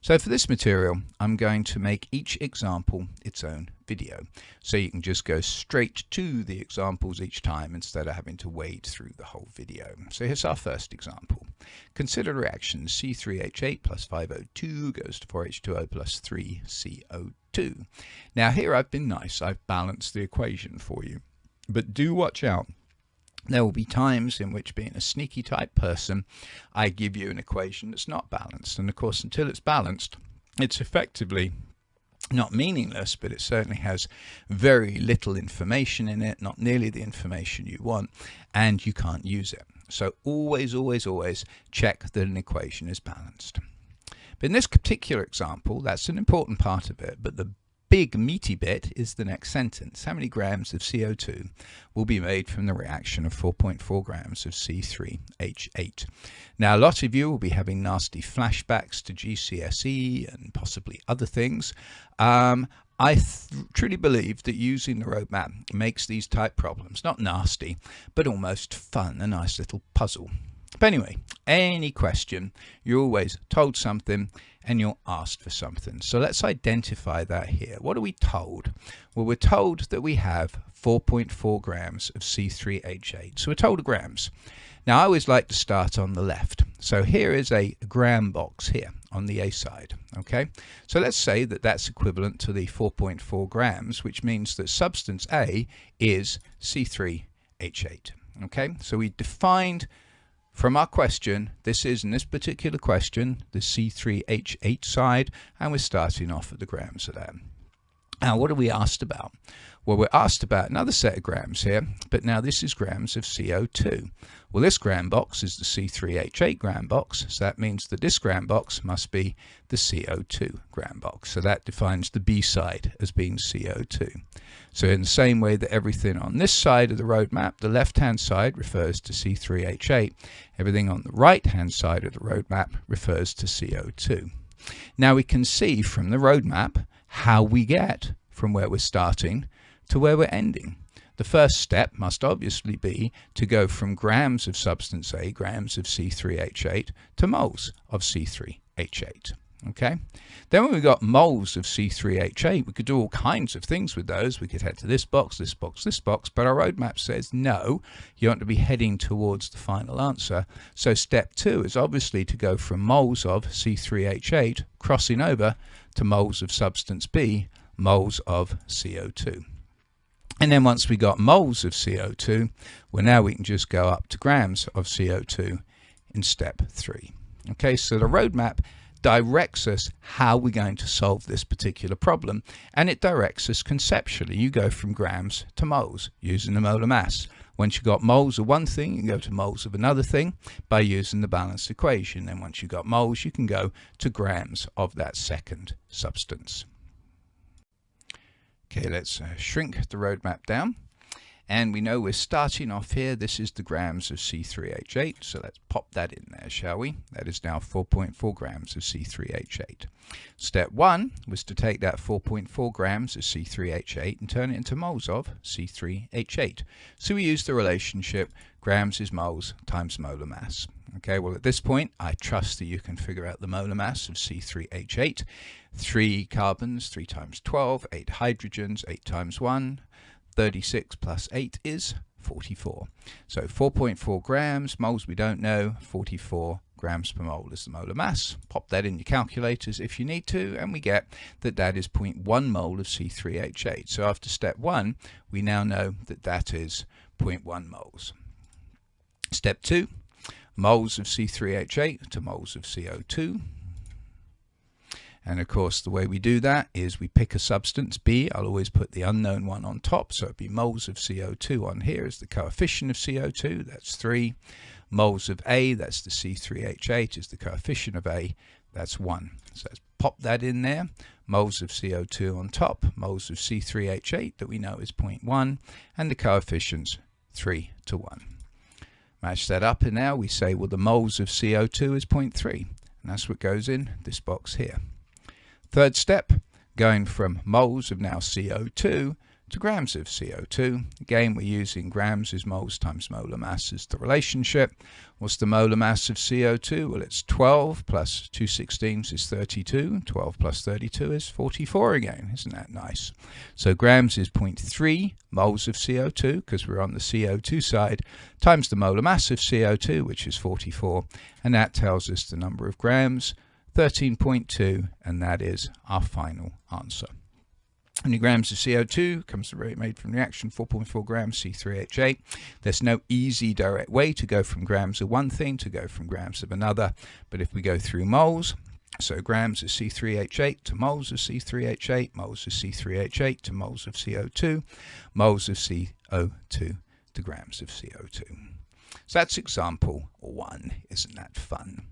So for this material, I'm going to make each example its own video. So you can just go straight to the examples each time instead of having to wade through the whole video. So here's our first example. Consider reaction C3H8 plus 5O2 goes to 4H2O plus 3CO2. Now here I've been nice. I've balanced the equation for you. But do watch out. There will be times in which, being a sneaky type person, I give you an equation that's not balanced. And of course, until it's balanced, it's effectively not meaningless, but it certainly has very little information in it, not nearly the information you want, and you can't use it. So always, always, always check that an equation is balanced. But in this particular example, that's an important part of it, but the big meaty bit is the next sentence. How many grams of CO2 will be made from the reaction of 4.4 grams of C3H8? Now, a lot of you will be having nasty flashbacks to GCSE and possibly other things. I truly believe that using the roadmap makes these type problems not nasty, but almost fun, a nice little puzzle. But anyway, any question, you're always told something and you're asked for something. So let's identify that here. What are we told? Well, we're told that we have 4.4 grams of C3H8. So we're told the grams. Now, I always like to start on the left. So here is a gram box here on the A side. Okay, so let's say that that's equivalent to the 4.4 grams, which means that substance A is C3H8. Okay, so we defined from our question, this is, in this particular question, the C3H8 side, and we're starting off at the grams of that. Now, what are we asked about? Well, we're asked about another set of grams here, but now this is grams of CO2. Well, this gram box is the C3H8 gram box, so that means that this gram box must be the CO2 gram box. So that defines the B side as being CO2. So in the same way that everything on this side of the roadmap, the left-hand side, refers to C3H8, everything on the right-hand side of the roadmap refers to CO2. Now we can see from the roadmap how we get from where we're starting to where we're ending. The first step must obviously be to go from grams of substance A, grams of C3H8, to moles of C3H8. Okay, then when we got moles of C3H8, we could do all kinds of things with those. We could head to this box, this box, this box, but our roadmap says no, you want to be heading towards the final answer. So step 2 is obviously to go from moles of C3H8 crossing over to moles of substance B, moles of CO2. And then once we got moles of CO2, well, now we can just go up to grams of CO2 in step 3. Okay, so the roadmap directs us how we're going to solve this particular problem, and it directs us conceptually. You go from grams to moles using the molar mass. Once you've got moles of one thing, you can go to moles of another thing by using the balanced equation. And once you've got moles, you can go to grams of that second substance. Okay, let's shrink the roadmap down. And we know we're starting off here. This is the grams of C3H8. So let's pop that in there, shall we? That is now 4.4 grams of C3H8. Step 1 was to take that 4.4 grams of C3H8 and turn it into moles of C3H8. So we use the relationship grams is moles times molar mass. Okay, well at this point, I trust that you can figure out the molar mass of C3H8. 3 carbons, 3 times 12, 8 hydrogens, 8 times 1. 36 plus 8 is 44. So 4.4 grams, moles we don't know, 44 grams per mole is the molar mass. Pop that in your calculators if you need to, and we get that that is 0.1 mole of C3H8. So after step 1, we now know that that is 0.1 moles. Step 2, moles of C3H8 to moles of CO2. And of course, the way we do that is we pick a substance, B. I'll always put the unknown one on top. So it'd be moles of CO2 on here is the coefficient of CO2. That's 3. Moles of A, that's the C3H8, is the coefficient of A. That's 1. So let's pop that in there. Moles of CO2 on top. Moles of C3H8 that we know is 0.1. And the coefficients 3 to 1. Match that up, and now we say, well, the moles of CO2 is 0.3. And that's what goes in this box here. Third step, going from moles of now CO2 to grams of CO2. Again, we're using grams is moles times molar mass as the relationship. What's the molar mass of CO2? Well, it's 12 plus 2/16 is 32. 12 plus 32 is 44 again. Isn't that nice? So grams is 0.3 moles of CO2, because we're on the CO2 side, times the molar mass of CO2, which is 44. And that tells us the number of grams, 13.2, and that is our final answer. How many grams of CO2 comes the rate made from reaction? 4.4 grams C3H8. There's no easy direct way to go from grams of one thing to go from grams of another, but if we go through moles, so grams of C3H8 to moles of C3H8, moles of C3H8 to moles of CO2, moles of CO2 to grams of CO2. So that's example 1. Isn't that fun?